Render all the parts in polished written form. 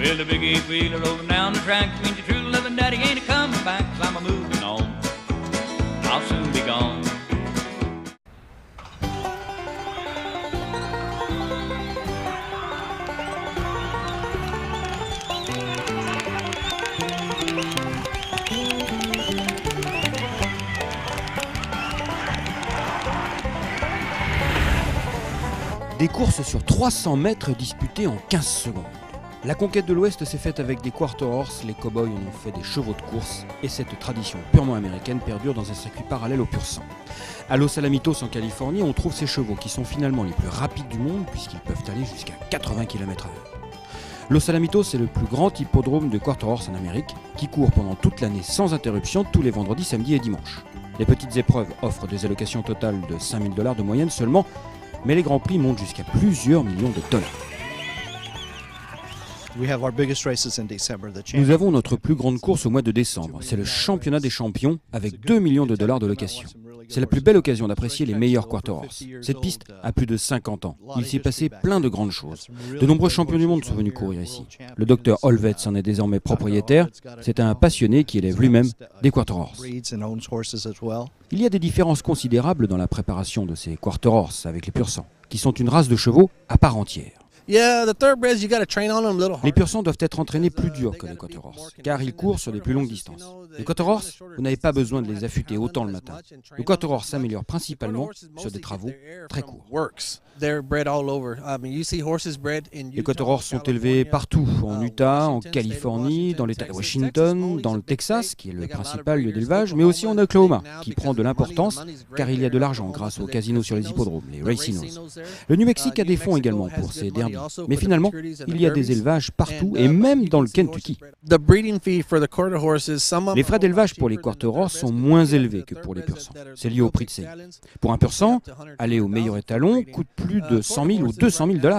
Well, the big eight-wheeler rolling down the track means your true loving daddy ain't a coming back, 'cause I'm a moving on. I'll soon be gone. Des courses sur 300 mètres disputées en 15 secondes. La conquête de l'Ouest s'est faite avec des quarter horse, les cow-boys en ont fait des chevaux de course, et cette tradition purement américaine perdure dans un circuit parallèle au pur sang. À Los Alamitos en Californie, on trouve ces chevaux qui sont finalement les plus rapides du monde puisqu'ils peuvent aller jusqu'à 80 km/h. Los Alamitos est le plus grand hippodrome de quarter horse en Amérique, qui court pendant toute l'année sans interruption tous les vendredis, samedis et dimanches. Les petites épreuves offrent des allocations totales de $5 000 de moyenne seulement, mais les grands prix montent jusqu'à plusieurs millions de dollars. Nous avons notre plus grande course au mois de décembre. C'est le championnat des champions avec $2 millions de location. C'est la plus belle occasion d'apprécier les meilleurs quarter horse. Cette piste a plus de 50 ans. Il s'y est passé plein de grandes choses. De nombreux champions du monde sont venus courir ici. Le docteur Olvetz en est désormais propriétaire. C'est un passionné qui élève lui-même des quarter horse. Il y a des différences considérables dans la préparation de ces quarter horse avec les pur sang, qui sont une race de chevaux à part entière. Les pur sang doivent être entraînés plus dur que les quarter horse, car ils courent sur des plus longues distances. Les quarter horse, vous n'avez pas besoin de les affûter autant le matin. Le quarter horse s'améliore principalement sur des travaux très courts. Les quarter horse sont élevés partout, en Utah, en Californie, dans l'État de Washington, dans le Texas, qui est le principal lieu d'élevage, mais aussi en Oklahoma, qui prend de l'importance car il y a de l'argent grâce aux casinos sur les hippodromes, les racinos. Le New Mexico a des fonds également pour ses derbies, mais finalement, il y a des élevages partout et même dans le Kentucky. Les frais d'élevage pour les quarter horse sont moins élevés que pour les pur sang. C'est lié au prix de saisie. Pour un pur sang, aller au meilleur étalon coûte plus de $100 000 ou $200 000,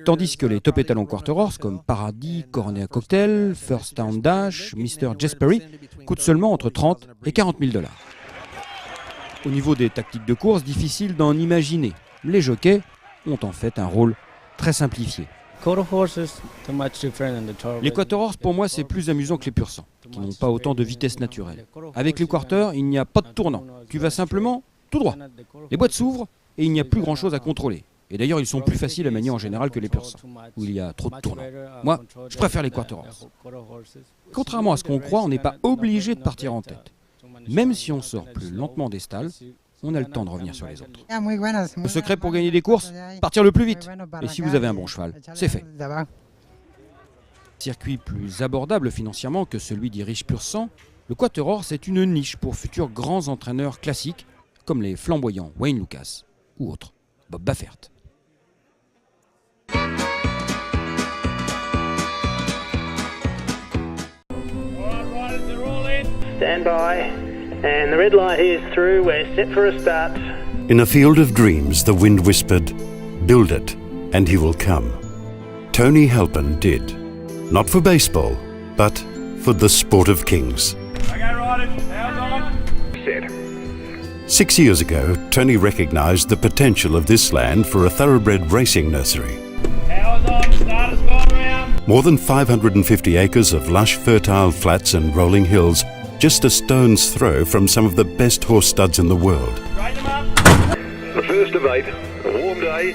tandis que les top étalons quarter horse comme Paradis, Coronet Cocktail, First Town Dash, Mr. Jesperi coûtent seulement entre $30 et $40 000. Au niveau des tactiques de course, difficile d'en imaginer. Les jockeys ont en fait un rôle très simplifié. Les quarter horse, pour moi, c'est plus amusant que les pur sang, qui n'ont pas autant de vitesse naturelle. Avec les quarters, il n'y a pas de tournant. Tu vas simplement tout droit. Les boîtes s'ouvrent et il n'y a plus grand-chose à contrôler. Et d'ailleurs, ils sont plus faciles à manier en général que les pur sang, où il y a trop de tournants. Moi, je préfère les quarter horse. Contrairement à ce qu'on croit, on n'est pas obligé de partir en tête. Même si on sort plus lentement des stalles, on a le temps de revenir sur les autres. Le secret pour gagner des courses, partir le plus vite. Et si vous avez un bon cheval, c'est fait. Circuit plus abordable financièrement que celui des riches pur sang, le quarter horse est une niche pour futurs grands entraîneurs classiques comme les flamboyants Wayne Lucas ou autres, Bob Baffert. Stand by, and the red light is through. We're set for a start. In a field of dreams, the wind whispered, "Build it, and he will come." Tony Halpin did. Not for baseball, but for the sport of kings. Okay, riders, how's on? Set. 6 years ago, Tony recognised the potential of this land for a thoroughbred racing nursery. How's on, starters gone round. More than 550 acres of lush, fertile flats and rolling hills, just a stone's throw from some of the best horse studs in the world. Straighten them up. The first of 8, a warm day.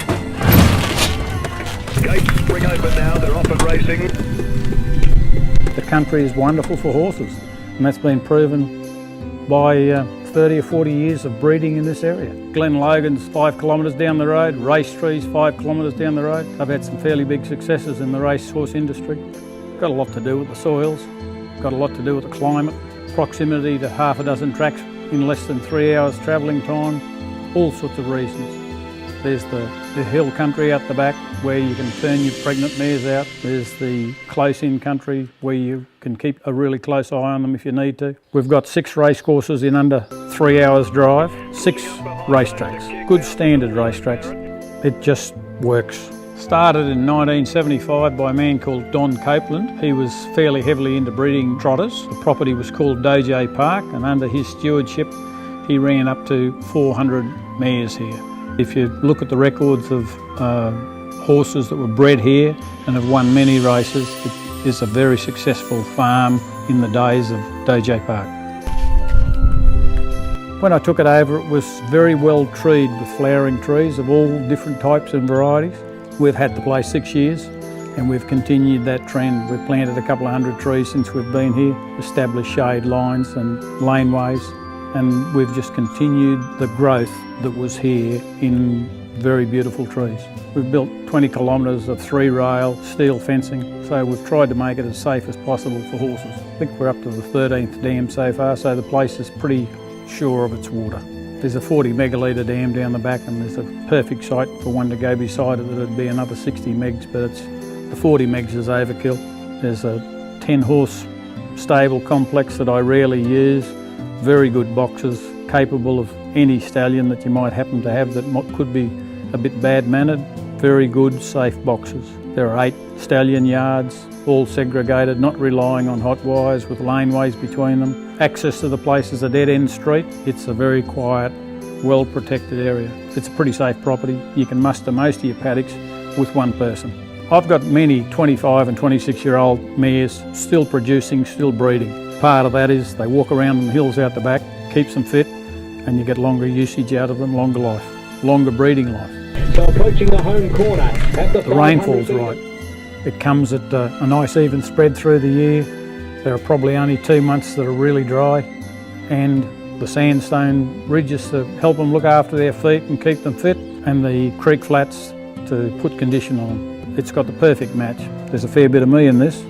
Gates spring open now, they're off and racing. The country is wonderful for horses, and that's been proven by 30 or 40 years of breeding in this area. Glen Logan's 5 kilometres down the road, Race Tree's 5 kilometres down the road. I've had some fairly big successes in the racehorse industry. Got a lot to do with the soils, got a lot to do with the climate, proximity to half a dozen tracks in less than 3 hours travelling time, all sorts of reasons. There's the hill country out the back where you can turn your pregnant mares out. There's the close-in country where you can keep a really close eye on them if you need to. We've got 6 race courses in under 3 hours drive, 6 racetracks, good standard racetracks. It just works. Started in 1975 by a man called Don Copeland. He was fairly heavily into breeding trotters. The property was called Doje Park, and under his stewardship he ran up to 400 mares here. If you look at the records of horses that were bred here and have won many races, is a very successful farm in the days of DJ Park. When I took it over, it was very well treed with flowering trees of all different types and varieties. We've had the place 6 years and we've continued that trend. We've planted a couple of hundred trees since we've been here, established shade lines and laneways, and we've just continued the growth that was here in very beautiful trees. We've built 20 kilometres of 3-rail steel fencing, so we've tried to make it as safe as possible for horses. I think we're up to the 13th dam so far, so the place is pretty sure of its water. There's a 40 megalitre dam down the back and there's a perfect site for one to go beside it. That'd be another 60 megs, but the 40 megs is overkill. There's a 10-horse stable complex that I rarely use. Very good boxes, capable of any stallion that you might happen to have that could be a bit bad-mannered. Very good, safe boxes. There are 8 stallion yards, all segregated, not relying on hot wires with laneways between them. Access to the place is a dead-end street. It's a very quiet, well-protected area. It's a pretty safe property. You can muster most of your paddocks with one person. I've got many 25 and 26-year-old mares still producing, still breeding. Part of that is they walk around the hills out the back, keeps them fit, and you get longer usage out of them, longer life, longer breeding life. So approaching the home corner at the rainfall's right. It comes at a nice even spread through the year. There are probably only 2 months that are really dry, and the sandstone ridges to help them look after their feet and keep them fit, and the creek flats to put condition on them. It's got the perfect match. There's a fair bit of me in this,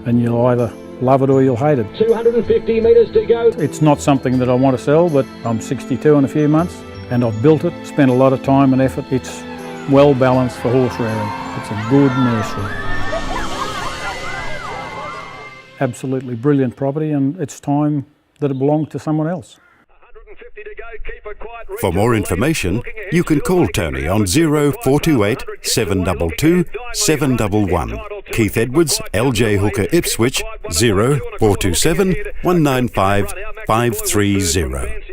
and you'll either love it or you'll hate it. 250 metres to go. It's not something that I want to sell, but I'm 62 in a few months, and I've built it, spent a lot of time and effort. It's well balanced for horse rearing. It's a good nursery. Absolutely brilliant property, and it's time that it belonged to someone else. For more information, you can call Tony on 0428 722 711. Keith Edwards, LJ Hooker Ipswich, 0427 195 530.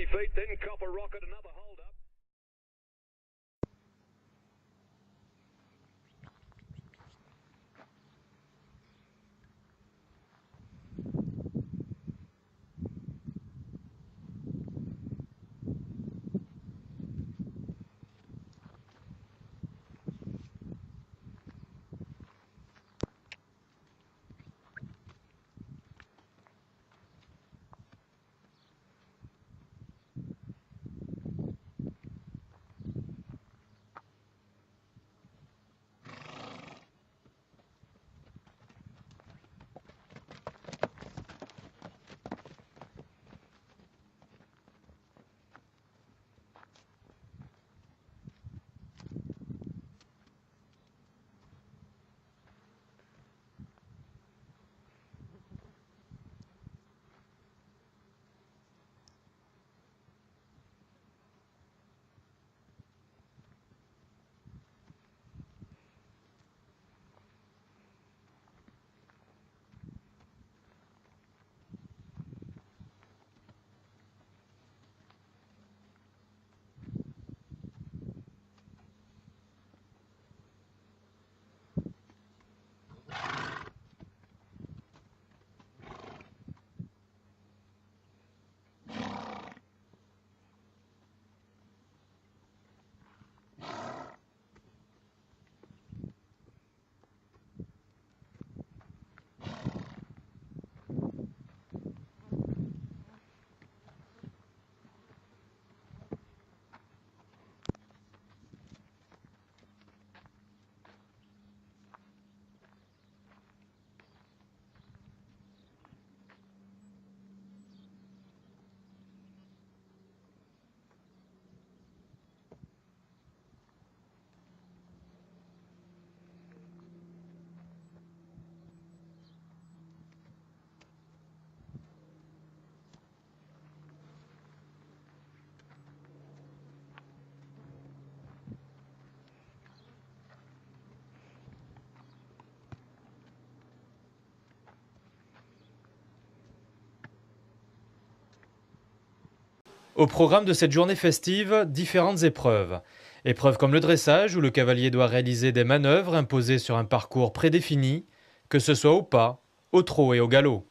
Au programme de cette journée festive, différentes épreuves. Épreuves comme le dressage, où le cavalier doit réaliser des manœuvres imposées sur un parcours prédéfini, que ce soit au pas, au trot et au galop.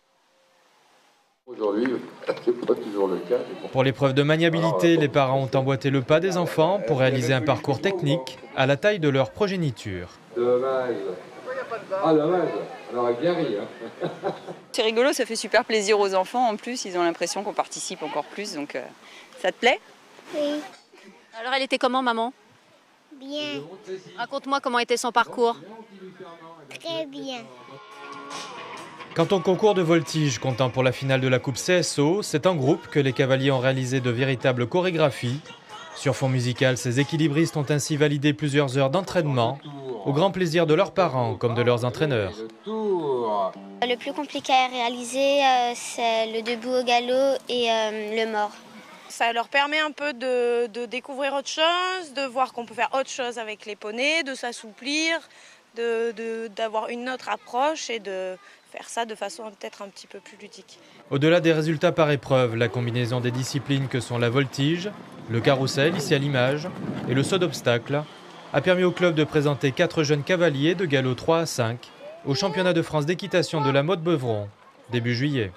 Aujourd'hui, c'est pas toujours le cas. Pour l'épreuve de maniabilité, les parents ont emboîté le pas des enfants pour réaliser un parcours technique à la taille de leur progéniture. Dommage. Ah, dommage. On aurait bien ri. Hein. C'est rigolo, ça fait super plaisir aux enfants. En plus, ils ont l'impression qu'on participe encore plus. Donc, ça te plaît? Oui. Alors, elle était comment, maman? Bien. Raconte-moi comment était son parcours. Très bien. Quant au concours de voltige comptant pour la finale de la Coupe CSO, c'est en groupe que les cavaliers ont réalisé de véritables chorégraphies. Sur fond musical, ces équilibristes ont ainsi validé plusieurs heures d'entraînement, au grand plaisir de leurs parents comme de leurs entraîneurs. Le plus compliqué à réaliser, c'est le debout au galop et le mort. Ça leur permet un peu de découvrir autre chose, de voir qu'on peut faire autre chose avec les poneys, de s'assouplir, d'avoir une autre approche et de faire ça de façon peut-être un petit peu plus ludique. Au-delà des résultats par épreuve, la combinaison des disciplines que sont la voltige, le carrousel, ici à l'image, et le saut d'obstacle, a permis au club de présenter 4 jeunes cavaliers de galop 3 à 5 au championnat de France d'équitation de la Motte-Beuvron, début juillet.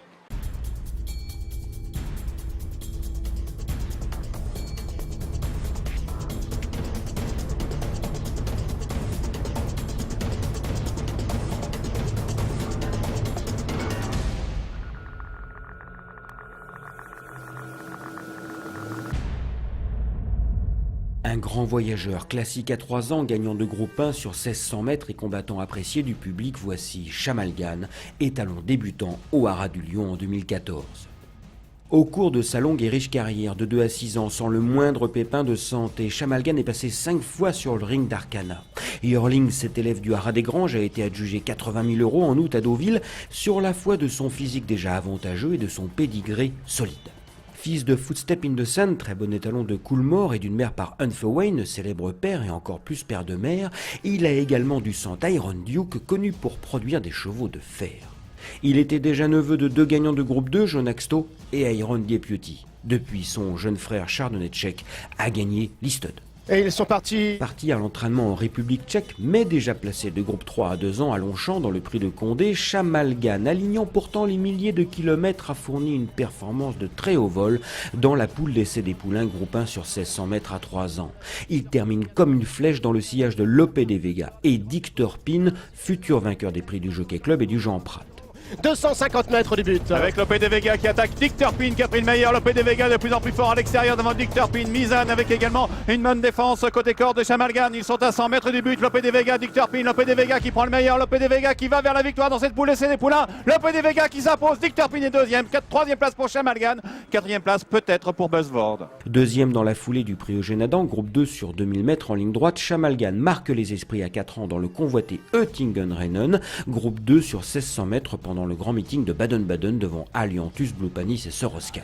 Un grand voyageur, classique à 3 ans, gagnant de groupe 1 sur 1600 mètres et combattant apprécié du public, voici Chamalgan, étalon débutant au Haras du Lion en 2014. Au cours de sa longue et riche carrière de 2 à 6 ans, sans le moindre pépin de santé, Chamalgan est passé 5 fois sur le ring d'Arcana. Yearling, cet élève du Haras des Granges, a été adjugé 80 000 € en août à Deauville sur la foi de son physique déjà avantageux et de son pédigré solide. Fils de Footstep in the Sand, très bon étalon de Coolmore et d'une mère par Unfowain, célèbre père et encore plus père de mère, il a également du sang Iron Duke, connu pour produire des chevaux de fer. Il était déjà neveu de 2 gagnants de groupe 2, John Axto et Iron Deputy. Depuis, son jeune frère Chardonnay-Tchèque a gagné l'Istud. Et ils sont partis à l'entraînement en République tchèque, mais déjà placé de groupe 3 à 2 ans à Longchamp dans le prix de Condé, Chamalgan, alignant pourtant les milliers de kilomètres, a fourni une performance de très haut vol dans la poule d'essai des poulains groupe 1 sur 1600 mètres à 3 ans. Il termine comme une flèche dans le sillage de Lope de Vega et Dick Turpin, futur vainqueur des prix du Jockey Club et du Jean Prat. 250 mètres du but. Avec Lope de Vega qui attaque Dick Turpin qui a pris le meilleur. Lope de Vega de plus en plus fort à l'extérieur devant Dick Turpin. Mizan avec également une bonne défense côté corps de Chamalgan. Ils sont à 100 mètres du but. Lope de Vega, Dick Turpin. Lope de Vega qui prend le meilleur. Lope de Vega qui va vers la victoire dans cette poule essai des poulains. Lope de Vega qui s'impose. Dick Turpin est deuxième. Troisième place pour Chamalgan. Quatrième place peut-être pour Buzzford. Deuxième dans la foulée du prix Eugène Adam, groupe 2 sur 2000 mètres en ligne droite, Chamalgan marque les esprits à 4 ans dans le convoité Oettingen-Rennen, groupe 2 sur 1600 mètres pendant le grand meeting de Baden-Baden devant Aliantus, Blue Panis et Sir Oscar.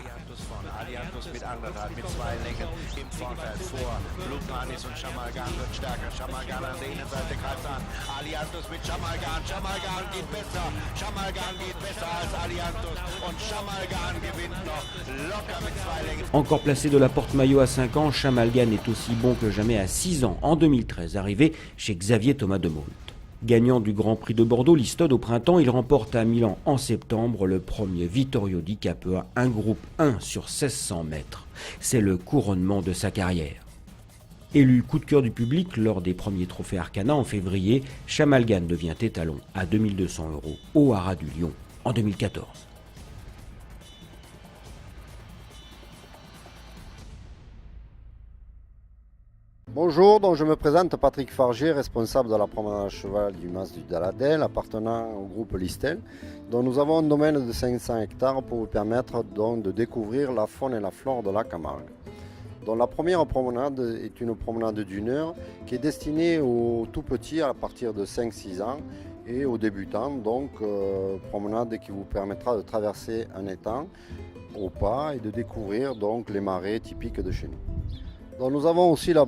Encore placé de la porte-maillot à 5 ans, Chamalgan est aussi bon que jamais à 6 ans, en 2013, arrivé chez Xavier Thomas de Mault. Gagnant du Grand Prix de Bordeaux, l'Istud au printemps, il remporte à Milan en septembre le premier Vittorio di Capua, un groupe 1 sur 1600 mètres. C'est le couronnement de sa carrière. Élu coup de cœur du public lors des premiers trophées Arcana en février, Chamalgan devient étalon à 2200 € au Haras du Lion en 2014. Bonjour, donc je me présente Patrick Fargier, responsable de la promenade à cheval du Mas du Daladel, appartenant au groupe Listel, dont nous avons un domaine de 500 hectares pour vous permettre donc de découvrir la faune et la flore de la Camargue. Donc la première promenade est une promenade d'une heure qui est destinée aux tout petits à partir de 5-6 ans et aux débutants, donc promenade qui vous permettra de traverser un étang au pas et de découvrir donc les marais typiques de chez nous. Donc nous avons aussi la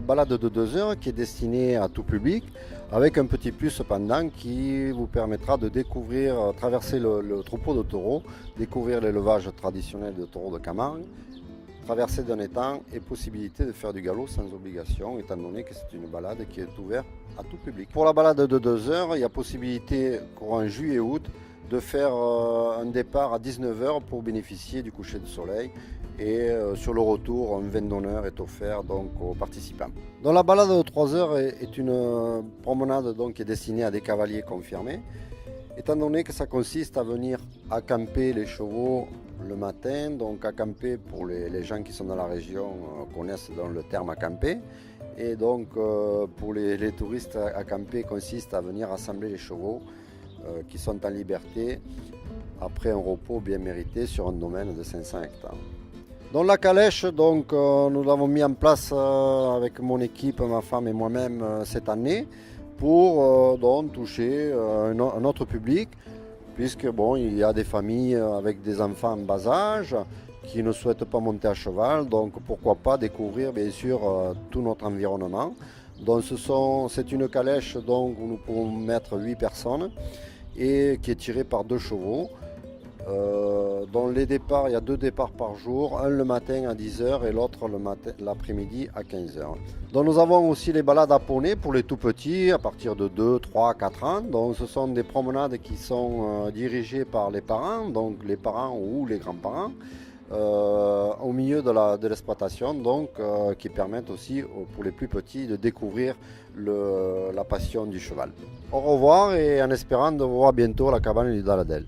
balade de 2 heures qui est destinée à tout public, avec un petit plus cependant qui vous permettra de découvrir, traverser le troupeau de taureaux, découvrir l'élevage traditionnel de taureaux de Camargue, traverser d'un étang et possibilité de faire du galop sans obligation, étant donné que c'est une balade qui est ouverte à tout public. Pour la balade de 2 heures, il y a possibilité courant juillet-août de faire un départ à 19h pour bénéficier du coucher de soleil. Et sur le retour, un vin d'honneur est offert donc, aux participants. Donc, la balade de 3 heures est une promenade donc, qui est destinée à des cavaliers confirmés, étant donné que ça consiste à venir accamper les chevaux le matin. Donc accamper, pour les gens qui sont dans la région connaissent donc le terme accamper. Et donc pour les touristes, accamper consiste à venir assembler les chevaux qui sont en liberté après un repos bien mérité sur un domaine de 500 hectares. Dans la calèche, donc, nous l'avons mis en place avec mon équipe, ma femme et moi-même cette année pour donc, toucher un autre public, puisque bon, il y a des familles avec des enfants en bas âge qui ne souhaitent pas monter à cheval, donc pourquoi pas découvrir bien sûr tout notre environnement. Donc c'est une calèche donc, où nous pouvons mettre 8 personnes et qui est tirée par 2 chevaux. Dans les départs, il y a 2 départs par jour, un le matin à 10h et l'autre l'après-midi à 15h. Donc nous avons aussi les balades à poney pour les tout petits à partir de 2, 3, 4 ans. Donc ce sont des promenades qui sont dirigées par les parents, donc les parents ou les grands-parents, au milieu de l'exploitation, donc qui permettent aussi pour les plus petits de découvrir la passion du cheval. Au revoir et en espérant de vous voir bientôt à la cabane du Daladel.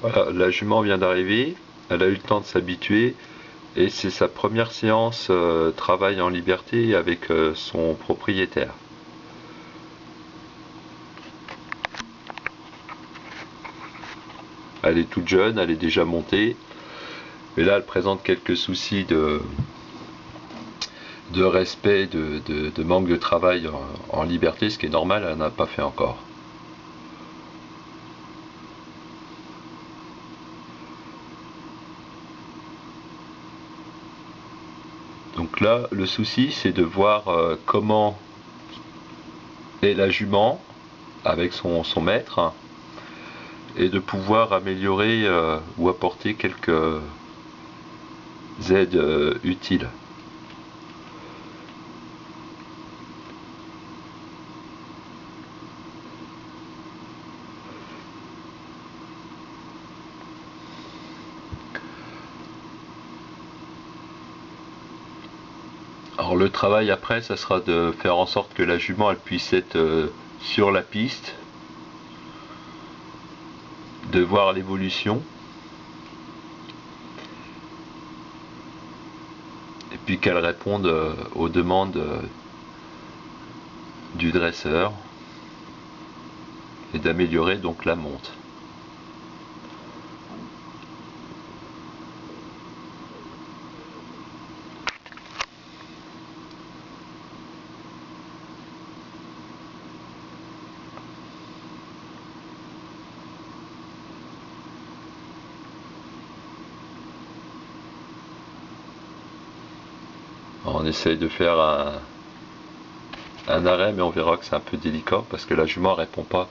Voilà, la jument vient d'arriver, elle a eu le temps de s'habituer et c'est sa première séance travail en liberté avec son propriétaire. Elle est toute jeune, elle est déjà montée, mais là elle présente quelques soucis de respect, de manque de travail en liberté, ce qui est normal, elle n'a pas fait encore. Donc là, le souci, c'est de voir comment est la jument avec son maître et de pouvoir améliorer ou apporter quelques aides utiles. Alors le travail après, ça sera de faire en sorte que la jument elle puisse être sur la piste, de voir l'évolution, et puis qu'elle réponde aux demandes du dresseur, et d'améliorer donc la monte. On essaye de faire un arrêt, mais on verra que c'est un peu délicat parce que la jument répond pas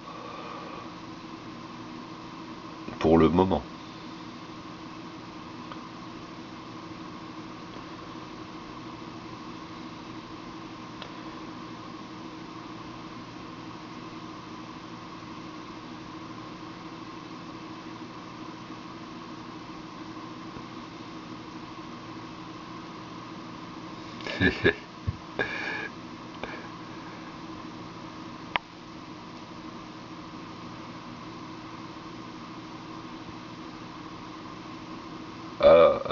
pour le moment.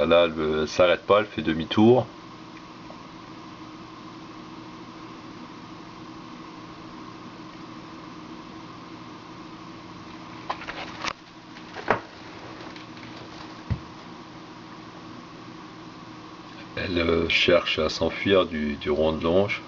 Là, elle ne s'arrête pas, elle fait demi-tour. Elle cherche à s'enfuir du rond de longe.